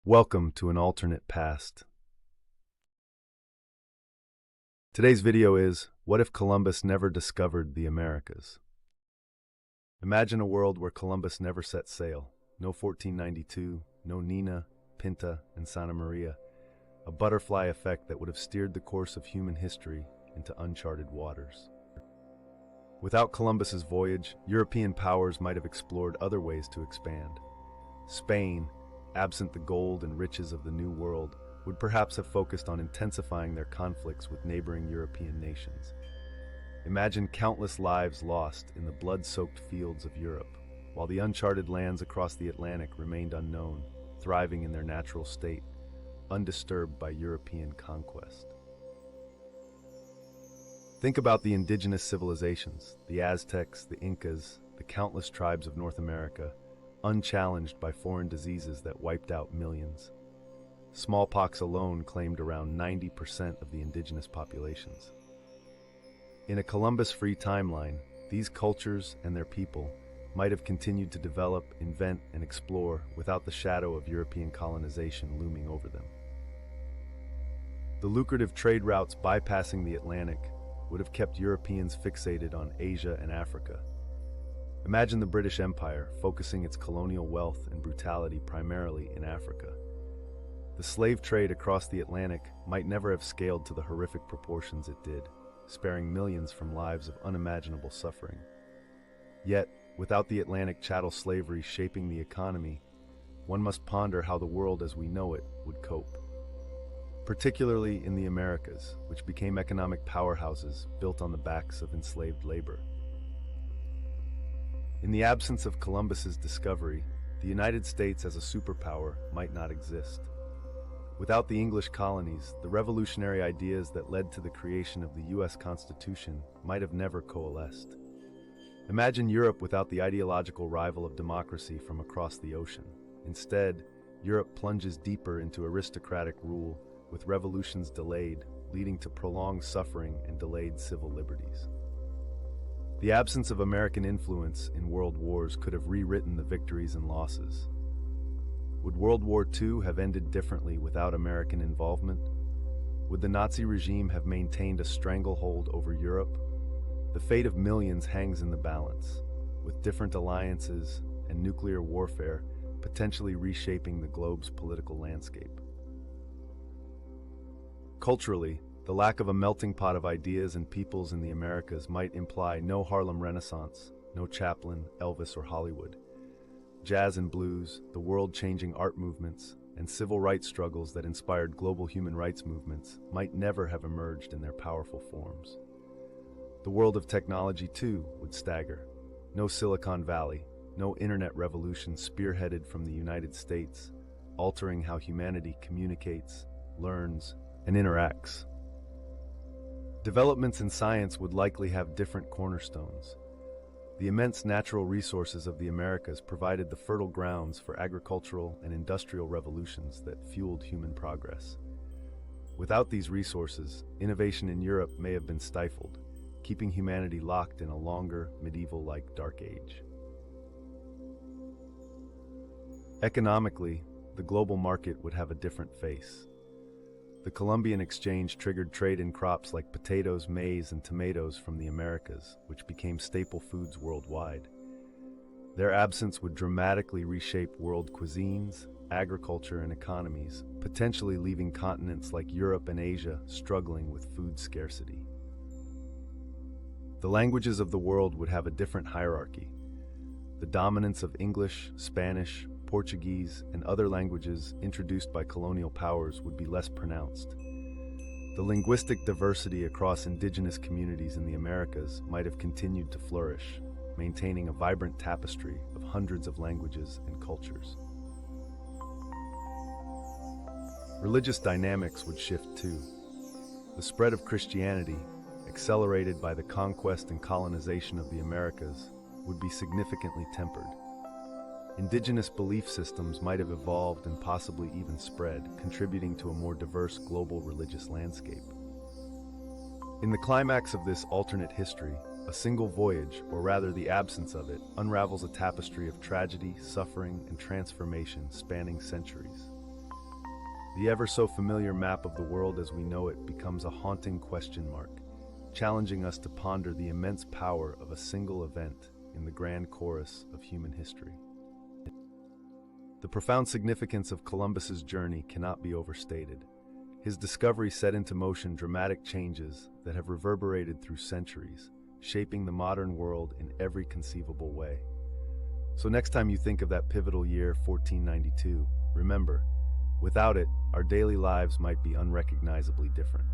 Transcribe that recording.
Welcome to an alternate past. Today's video is, what if Columbus never discovered the Americas? Imagine a world where Columbus never set sail. No 1492, no Nina, Pinta, and Santa Maria. A butterfly effect that would have steered the course of human history into uncharted waters. Without Columbus's voyage, European powers might have explored other ways to expand. Spain, absent the gold and riches of the New World, would perhaps have focused on intensifying their conflicts with neighboring European nations. Imagine countless lives lost in the blood-soaked fields of Europe, while the uncharted lands across the Atlantic remained unknown, thriving in their natural state, undisturbed by European conquest. Think about the indigenous civilizations, the Aztecs, the Incas, the countless tribes of North America, unchallenged by foreign diseases that wiped out millions. Smallpox alone claimed around 90% of the indigenous populations. In a Columbus-free timeline, these cultures and their people might have continued to develop, invent, and explore without the shadow of European colonization looming over them. The lucrative trade routes bypassing the Atlantic would have kept Europeans fixated on Asia and Africa. Imagine the British Empire focusing its colonial wealth and brutality primarily in Africa. The slave trade across the Atlantic might never have scaled to the horrific proportions it did, sparing millions from lives of unimaginable suffering. Yet, without the Atlantic chattel slavery shaping the economy, one must ponder how the world as we know it would cope. Particularly in the Americas, which became economic powerhouses built on the backs of enslaved labor. In the absence of Columbus's discovery, the United States as a superpower might not exist. Without the English colonies, the revolutionary ideas that led to the creation of the U.S. Constitution might have never coalesced. Imagine Europe without the ideological rival of democracy from across the ocean. Instead, Europe plunges deeper into aristocratic rule, with revolutions delayed, leading to prolonged suffering and delayed civil liberties. The absence of American influence in world wars could have rewritten the victories and losses. Would World War II have ended differently without American involvement? Would the Nazi regime have maintained a stranglehold over Europe? The fate of millions hangs in the balance, with different alliances and nuclear warfare potentially reshaping the globe's political landscape. Culturally, the lack of a melting pot of ideas and peoples in the Americas might imply no Harlem Renaissance, no Chaplin, Elvis, or Hollywood. Jazz and blues, the world-changing art movements, and civil rights struggles that inspired global human rights movements might never have emerged in their powerful forms. The world of technology, too, would stagger. No Silicon Valley, no internet revolution spearheaded from the United States, altering how humanity communicates, learns, and interacts. Developments in science would likely have different cornerstones. The immense natural resources of the Americas provided the fertile grounds for agricultural and industrial revolutions that fueled human progress. Without these resources, innovation in Europe may have been stifled, keeping humanity locked in a longer, medieval-like dark age. Economically, the global market would have a different face. The Columbian Exchange triggered trade in crops like potatoes, maize, and tomatoes from the Americas, which became staple foods worldwide. Their absence would dramatically reshape world cuisines, agriculture, and economies, potentially leaving continents like Europe and Asia struggling with food scarcity. The languages of the world would have a different hierarchy. The dominance of English, Spanish, Portuguese, and other languages introduced by colonial powers would be less pronounced. The linguistic diversity across indigenous communities in the Americas might have continued to flourish, maintaining a vibrant tapestry of hundreds of languages and cultures. Religious dynamics would shift too. The spread of Christianity, accelerated by the conquest and colonization of the Americas, would be significantly tempered. Indigenous belief systems might have evolved and possibly even spread, contributing to a more diverse global religious landscape. In the climax of this alternate history, a single voyage, or rather the absence of it, unravels a tapestry of tragedy, suffering, and transformation spanning centuries. The ever-so-familiar map of the world as we know it becomes a haunting question mark, challenging us to ponder the immense power of a single event in the grand chorus of human history. The profound significance of Columbus's journey cannot be overstated. His discovery set into motion dramatic changes that have reverberated through centuries, shaping the modern world in every conceivable way. So next time you think of that pivotal year 1492, remember, without it, our daily lives might be unrecognizably different.